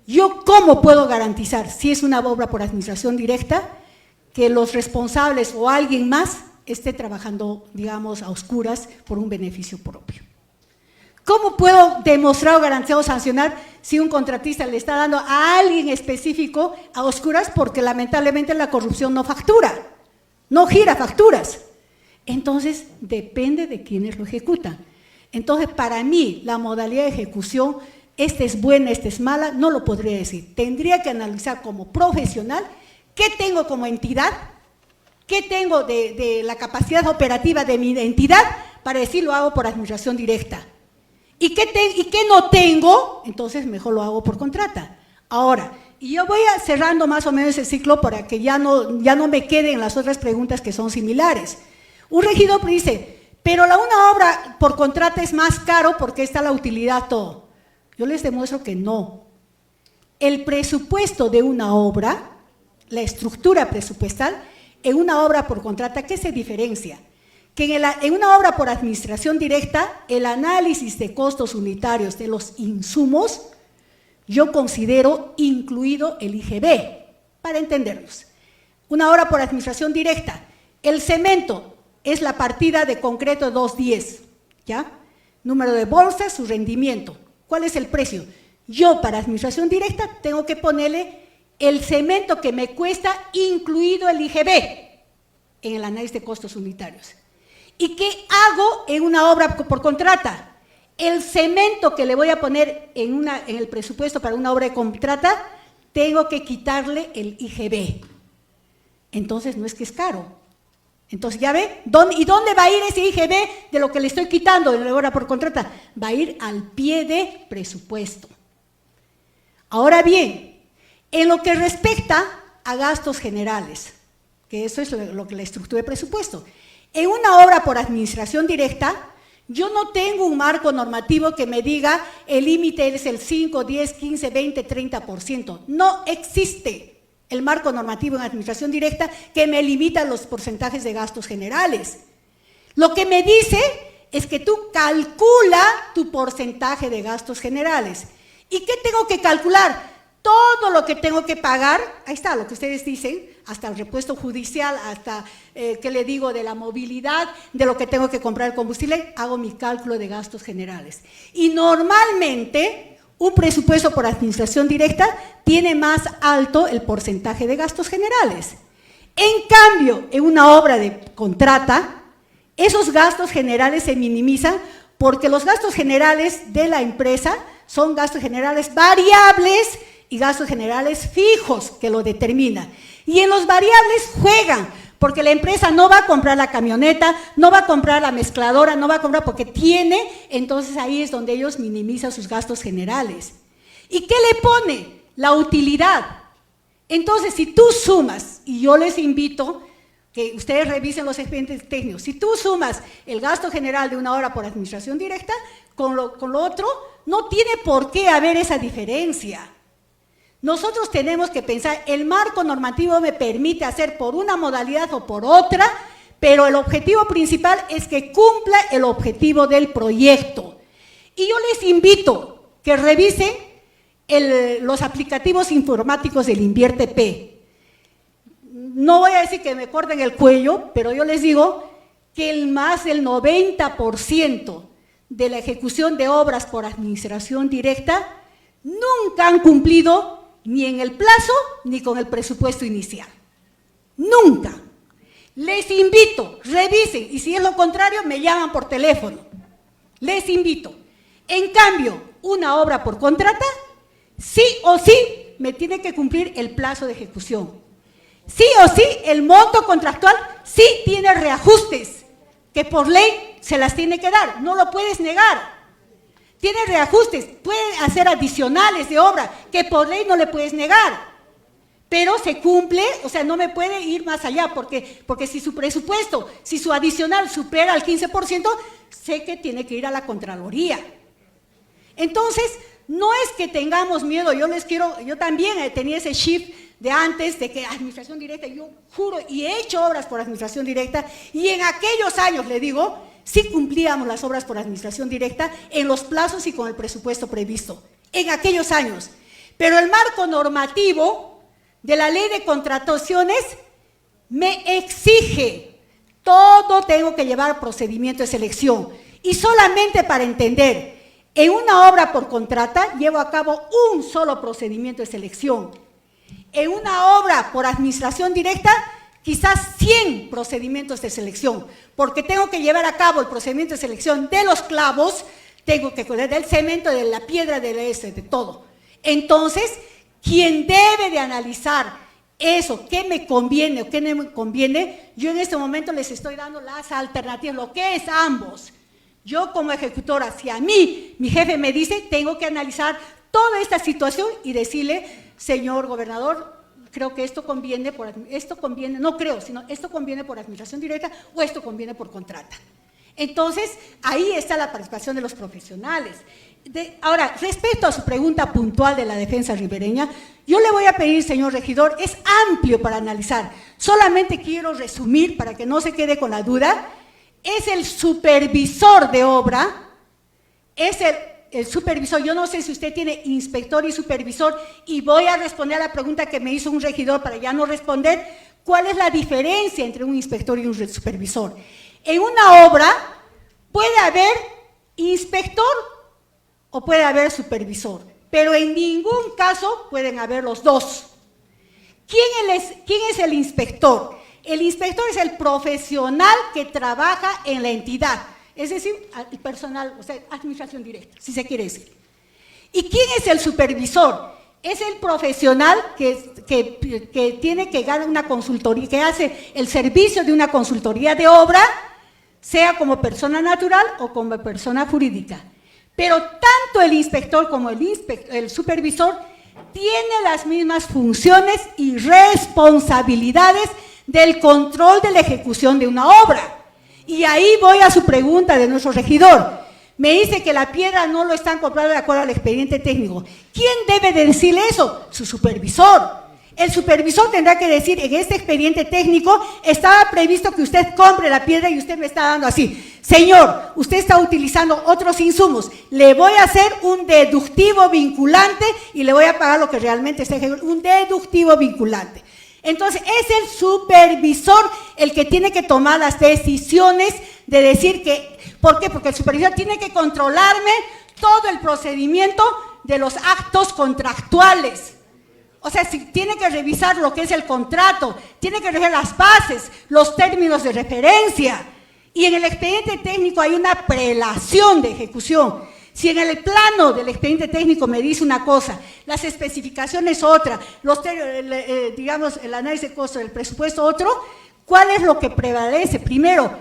Yo, ¿cómo puedo garantizar, si es una obra por administración directa, que los responsables o alguien más esté trabajando, digamos, a oscuras por un beneficio propio? ¿Cómo puedo demostrar o garantizar o sancionar si un contratista le está dando a alguien específico a oscuras porque lamentablemente la corrupción no factura, no gira facturas? Entonces, depende de quienes lo ejecutan. Entonces, para mí, la modalidad de ejecución, esta es buena, esta es mala, no lo podría decir. Tendría que analizar como profesional qué tengo como entidad, qué tengo de la capacidad operativa de mi entidad para decir lo hago por administración directa. ¿Y qué no tengo? Entonces, mejor lo hago por contrata. Ahora, y yo voy cerrando más o menos el ciclo para que ya no me queden las otras preguntas que son similares. Un regidor dice, pero una obra por contrata es más caro porque está la utilidad todo. Yo les demuestro que no. El presupuesto de una obra, la estructura presupuestal, en una obra por contrata, ¿qué se diferencia? Que en una obra por administración directa, el análisis de costos unitarios de los insumos, yo considero incluido el IGB, para entendernos. Una obra por administración directa, el cemento es la partida de concreto 210, ¿ya? Número de bolsas, su rendimiento. ¿Cuál es el precio? Yo, para administración directa, tengo que ponerle el cemento que me cuesta, incluido el IGB, en el análisis de costos unitarios. ¿Y qué hago en una obra por contrata? El cemento que le voy a poner en el presupuesto para una obra de contrata, tengo que quitarle el IGB. Entonces, no es que es caro. Entonces, ¿ya ve? ¿Y dónde va a ir ese IGB de lo que le estoy quitando de la obra por contrata? Va a ir al pie de presupuesto. Ahora bien, en lo que respecta a gastos generales, que eso es lo que la estructura de presupuesto, en una obra por administración directa, yo no tengo un marco normativo que me diga el límite es el 5, 10, 15, 20, 30%. No existe el marco normativo en administración directa que me limita los porcentajes de gastos generales. Lo que me dice es que tú calcula tu porcentaje de gastos generales. ¿Y qué tengo que calcular? Todo lo que tengo que pagar, ahí está lo que ustedes dicen, hasta el repuesto judicial, hasta, ¿qué le digo?, de la movilidad, de lo que tengo que comprar el combustible, hago mi cálculo de gastos generales. Y normalmente, un presupuesto por administración directa tiene más alto el porcentaje de gastos generales. En cambio, en una obra de contrata, esos gastos generales se minimizan porque los gastos generales de la empresa son gastos generales variables y gastos generales fijos que lo determinan. Y en los variables juegan, porque la empresa no va a comprar la camioneta, no va a comprar la mezcladora, no va a comprar porque tiene, entonces ahí es donde ellos minimizan sus gastos generales. ¿Y qué le pone? La utilidad. Entonces, si tú sumas, y yo les invito que ustedes revisen los expedientes técnicos, si tú sumas el gasto general de una obra por administración directa con lo otro, no tiene por qué haber esa diferencia. Nosotros tenemos que pensar, el marco normativo me permite hacer por una modalidad o por otra, pero el objetivo principal es que cumpla el objetivo del proyecto. Y yo les invito que revisen los aplicativos informáticos del InviérteP. No voy a decir que me corten el cuello, pero yo les digo que más del 90% de la ejecución de obras por administración directa nunca han cumplido ni en el plazo ni con el presupuesto inicial. Nunca. Les invito, revisen, y si es lo contrario, me llaman por teléfono. Les invito. En cambio, una obra por contrata, sí o sí, me tiene que cumplir el plazo de ejecución. Sí o sí, el monto contractual sí tiene reajustes, que por ley se las tiene que dar, no lo puedes negar. Tiene reajustes, puede hacer adicionales de obra, que por ley no le puedes negar. Pero se cumple, o sea, no me puede ir más allá, porque si su presupuesto, si su adicional supera el 15%, sé que tiene que ir a la Contraloría. Entonces, no es que tengamos miedo, yo también tenía ese shift de antes, de que administración directa, yo juro, y he hecho obras por administración directa, y en aquellos años, le digo, sí cumplíamos las obras por administración directa en los plazos y con el presupuesto previsto, en aquellos años. Pero el marco normativo de la ley de contrataciones me exige, todo tengo que llevar procedimiento de selección, y solamente para entender, en una obra por contrata llevo a cabo un solo procedimiento de selección. En una obra por administración directa, quizás 100 procedimientos de selección, porque tengo que llevar a cabo el procedimiento de selección de los clavos, tengo que cuidar del cemento, de la piedra, de todo. Entonces, quien debe de analizar eso, qué me conviene o qué no me conviene, yo en este momento les estoy dando las alternativas, lo que es ambos. Yo como ejecutora, si a mí mi jefe me dice, tengo que analizar toda esta situación y decirle, señor gobernador, creo que esto conviene por administración directa o esto conviene por contrata. Entonces, ahí está la participación de los profesionales. Ahora, respecto a su pregunta puntual de la defensa ribereña, yo le voy a pedir, señor regidor, es amplio para analizar, solamente quiero resumir para que no se quede con la duda. Es el supervisor de obra, es el supervisor, yo no sé si usted tiene inspector y supervisor, y voy a responder a la pregunta que me hizo un regidor para ya no responder, ¿cuál es la diferencia entre un inspector y un supervisor? En una obra puede haber inspector o puede haber supervisor, pero en ningún caso pueden haber los dos. ¿Quién es el inspector? El inspector es el profesional que trabaja en la entidad, es decir, el personal, o sea, administración directa, si se quiere decir. ¿Y quién es el supervisor? Es el profesional que tiene que dar una consultoría, que hace el servicio de una consultoría de obra, sea como persona natural o como persona jurídica. Pero tanto el inspector como el supervisor tienen las mismas funciones y responsabilidades del control de la ejecución de una obra. Y ahí voy a su pregunta de nuestro regidor. Me dice que la piedra no lo están comprando de acuerdo al expediente técnico. ¿Quién debe de decirle eso? Su supervisor. El supervisor tendrá que decir, en este expediente técnico estaba previsto que usted compre la piedra y usted me está dando así. Señor, usted está utilizando otros insumos, le voy a hacer un deductivo vinculante y le voy a pagar lo que realmente está ejecutando, un deductivo vinculante. Entonces, es el supervisor el que tiene que tomar las decisiones de decir que, ¿por qué? Porque el supervisor tiene que controlarme todo el procedimiento de los actos contractuales. O sea, si tiene que revisar lo que es el contrato, tiene que revisar las bases, los términos de referencia. Y en el expediente técnico hay una prelación de ejecución. Si en el plano del expediente técnico me dice una cosa, las especificaciones otra, digamos el análisis de costo del presupuesto otro, ¿cuál es lo que prevalece? Primero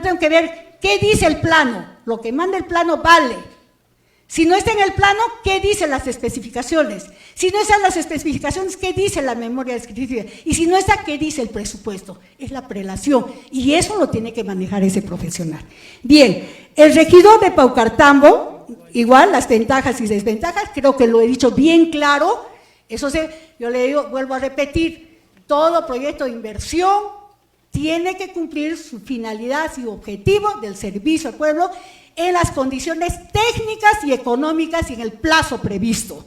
tengo que ver qué dice el plano, lo que manda el plano vale. Si no está en el plano, ¿qué dicen las especificaciones? Si no están las especificaciones, ¿qué dice la memoria descriptiva? Y si no está, ¿qué dice el presupuesto? Es la prelación, y eso lo tiene que manejar ese profesional. Bien, el regidor de Paucartambo, igual las ventajas y desventajas, creo que lo he dicho bien claro, eso yo le digo, vuelvo a repetir, todo proyecto de inversión tiene que cumplir su finalidad y objetivo del servicio al pueblo en las condiciones técnicas y económicas y en el plazo previsto.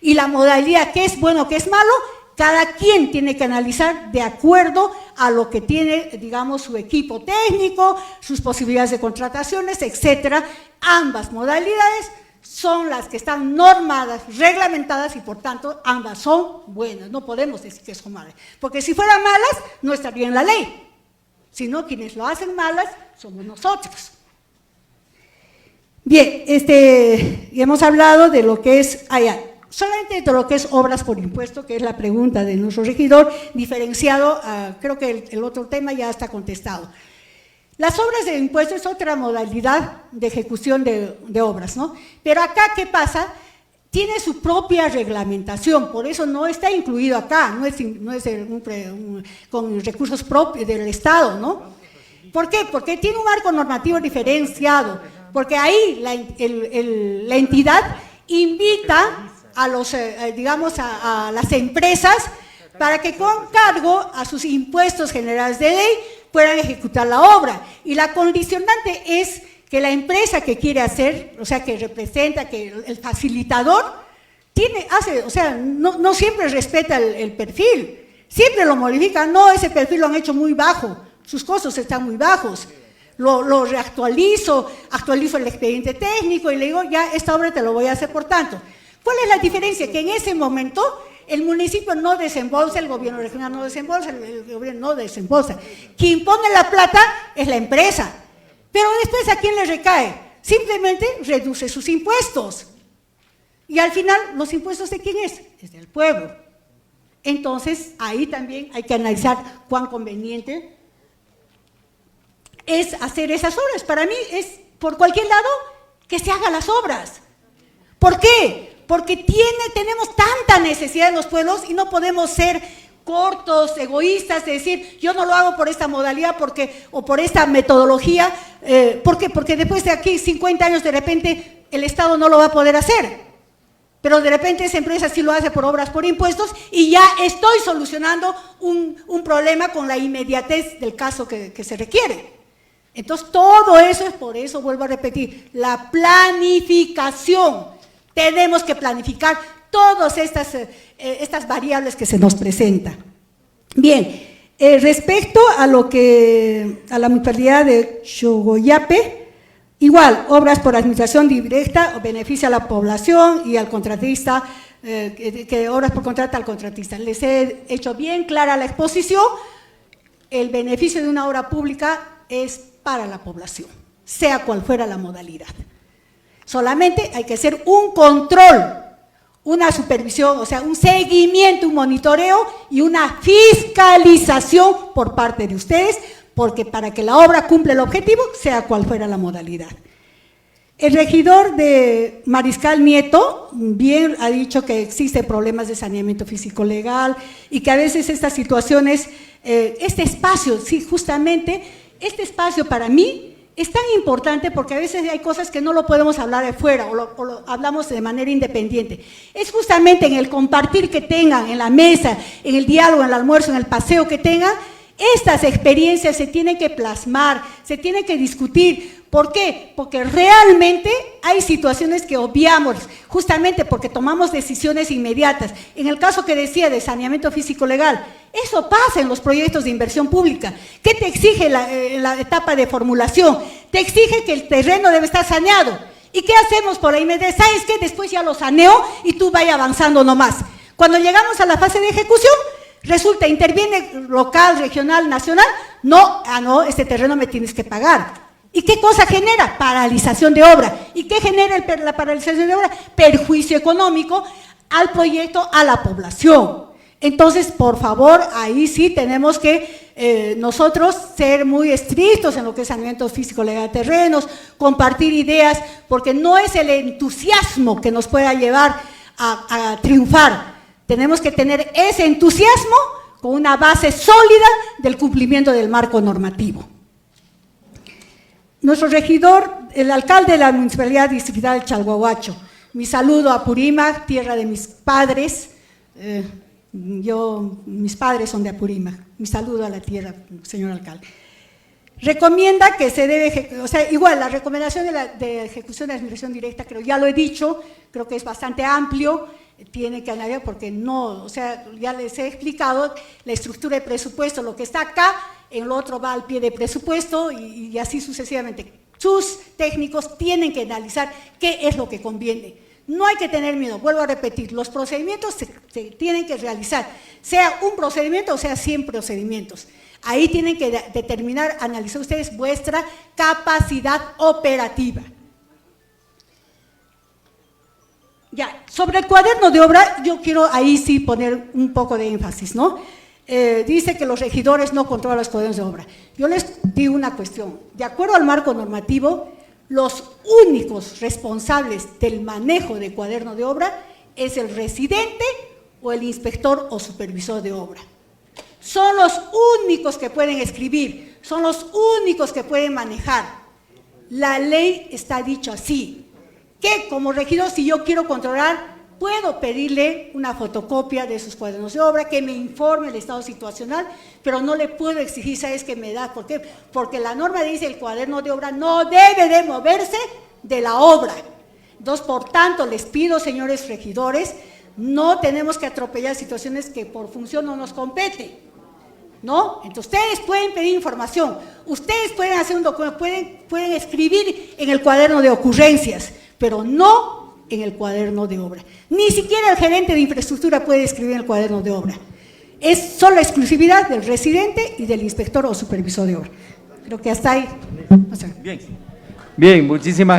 Y la modalidad, qué es bueno, qué es malo, cada quien tiene que analizar de acuerdo a lo que tiene, digamos, su equipo técnico, sus posibilidades de contrataciones, etcétera. Ambas modalidades son las que están normadas, reglamentadas y por tanto ambas son buenas. No podemos decir que son malas, porque si fueran malas no estaría en la ley, sino quienes lo hacen malas somos nosotros. Bien, hemos hablado de lo que es solamente de lo que es obras por impuesto, que es la pregunta de nuestro regidor, diferenciado, creo que el otro tema ya está contestado. Las obras de impuesto es otra modalidad de ejecución de obras, ¿no? Pero acá, ¿qué pasa? Tiene su propia reglamentación, por eso no está incluido acá, no es con recursos propios del Estado, ¿no? ¿Por qué? Porque tiene un marco normativo diferenciado, porque ahí la entidad invita a los, digamos, a las empresas para que con cargo a sus impuestos generales de ley puedan ejecutar la obra. Y la condicionante es que la empresa que quiere hacer, o sea, que representa, que el facilitador, no siempre respeta el perfil, siempre lo modifica, no, ese perfil lo han hecho muy bajo, sus costos están muy bajos, lo reactualizo, actualizo el expediente técnico y le digo, ya, esta obra te lo voy a hacer por tanto. ¿Cuál es la diferencia? Que en ese momento el municipio no desembolsa, el gobierno regional no desembolsa, el gobierno no desembolsa. Quien pone la plata es la empresa. Pero después, ¿a quién le recae? Simplemente reduce sus impuestos. Y al final, ¿los impuestos de quién es? Es del pueblo. Entonces, ahí también hay que analizar cuán conveniente es hacer esas obras. Para mí es, por cualquier lado, que se hagan las obras. ¿Por qué? Porque tenemos tanta necesidad en los pueblos y no podemos ser cortos, egoístas, de decir, yo no lo hago por esta modalidad o por esta metodología. ¿Por qué? Porque después de aquí, 50 años, de repente, el Estado no lo va a poder hacer. Pero de repente esa empresa sí lo hace por obras por impuestos y ya estoy solucionando un problema con la inmediatez del caso que se requiere. Entonces, todo eso es por eso, vuelvo a repetir, la planificación. Tenemos que planificar todas estas variables que se nos presentan. Bien, respecto a la municipalidad de Chogoyape, igual, obras por administración directa o beneficia a la población y al contratista, que obras por contrato al contratista. Les he hecho bien clara la exposición, el beneficio de una obra pública es para la población, sea cual fuera la modalidad. Solamente hay que hacer un control, una supervisión, o sea, un seguimiento, un monitoreo y una fiscalización por parte de ustedes, porque para que la obra cumpla el objetivo, sea cual fuera la modalidad. El regidor de Mariscal Nieto bien ha dicho que existen problemas de saneamiento físico-legal y que a veces estas situaciones, este espacio, sí, justamente, este espacio para mí es tan importante porque a veces hay cosas que no lo podemos hablar de fuera o lo hablamos de manera independiente. Es justamente en el compartir que tengan, en la mesa, en el diálogo, en el almuerzo, en el paseo que tengan, estas experiencias se tienen que plasmar, se tienen que discutir. ¿Por qué? Porque realmente hay situaciones que obviamos, justamente porque tomamos decisiones inmediatas. En el caso que decía de saneamiento físico-legal, eso pasa en los proyectos de inversión pública. ¿Qué te exige en la etapa de formulación? Te exige que el terreno debe estar saneado. ¿Y qué hacemos por ahí? ¿Sabes qué? Después ya lo saneo y tú vayas avanzando nomás. Cuando llegamos a la fase de ejecución, resulta, interviene local, regional, nacional, no, este terreno me tienes que pagar. ¿Y qué cosa genera? Paralización de obra. ¿Y qué genera la paralización de obra? Perjuicio económico al proyecto, a la población. Entonces, por favor, ahí sí tenemos que nosotros ser muy estrictos en lo que es saneamiento físico legal de terrenos, compartir ideas, porque no es el entusiasmo que nos pueda llevar a triunfar. Tenemos que tener ese entusiasmo con una base sólida del cumplimiento del marco normativo. Nuestro regidor, el alcalde de la Municipalidad Distrital de Chalhuahuacho, mi saludo a Apurímac, tierra de mis padres, Mis padres son de Apurímac. Mi saludo a la tierra, señor alcalde. Recomienda que se debe, o sea, igual, la recomendación de ejecución de administración directa, creo, ya lo he dicho, creo que es bastante amplio, tiene que analizar porque no, o sea, ya les he explicado la estructura de presupuesto, lo que está acá, en lo otro va al pie de presupuesto y así sucesivamente. Sus técnicos tienen que analizar qué es lo que conviene. No hay que tener miedo, vuelvo a repetir, los procedimientos se tienen que realizar, sea un procedimiento o sea 100 procedimientos. Ahí tienen que determinar, analizar ustedes vuestra capacidad operativa. Ya, sobre el cuaderno de obra, yo quiero ahí sí poner un poco de énfasis, ¿no? Dice que los regidores no controlan los cuadernos de obra. Yo les digo una cuestión, de acuerdo al marco normativo, los únicos responsables del manejo de cuaderno de obra es el residente o el inspector o supervisor de obra. Son los únicos que pueden escribir, son los únicos que pueden manejar. La ley está dicho así, que como regidor, si yo quiero controlar, puedo pedirle una fotocopia de sus cuadernos de obra, que me informe el estado situacional, pero no le puedo exigir, ¿sabes qué me da? ¿Por qué? Porque la norma dice el cuaderno de obra no debe de moverse de la obra. Entonces, por tanto, les pido, señores regidores, no tenemos que atropellar situaciones que por función no nos compete, ¿no? Entonces, ustedes pueden pedir información, ustedes pueden hacer un documento, pueden escribir en el cuaderno de ocurrencias, pero no en el cuaderno de obra. Ni siquiera el gerente de infraestructura puede escribir en el cuaderno de obra. Es solo exclusividad del residente y del inspector o supervisor de obra. Creo que hasta ahí. O sea,
Bien, muchísimas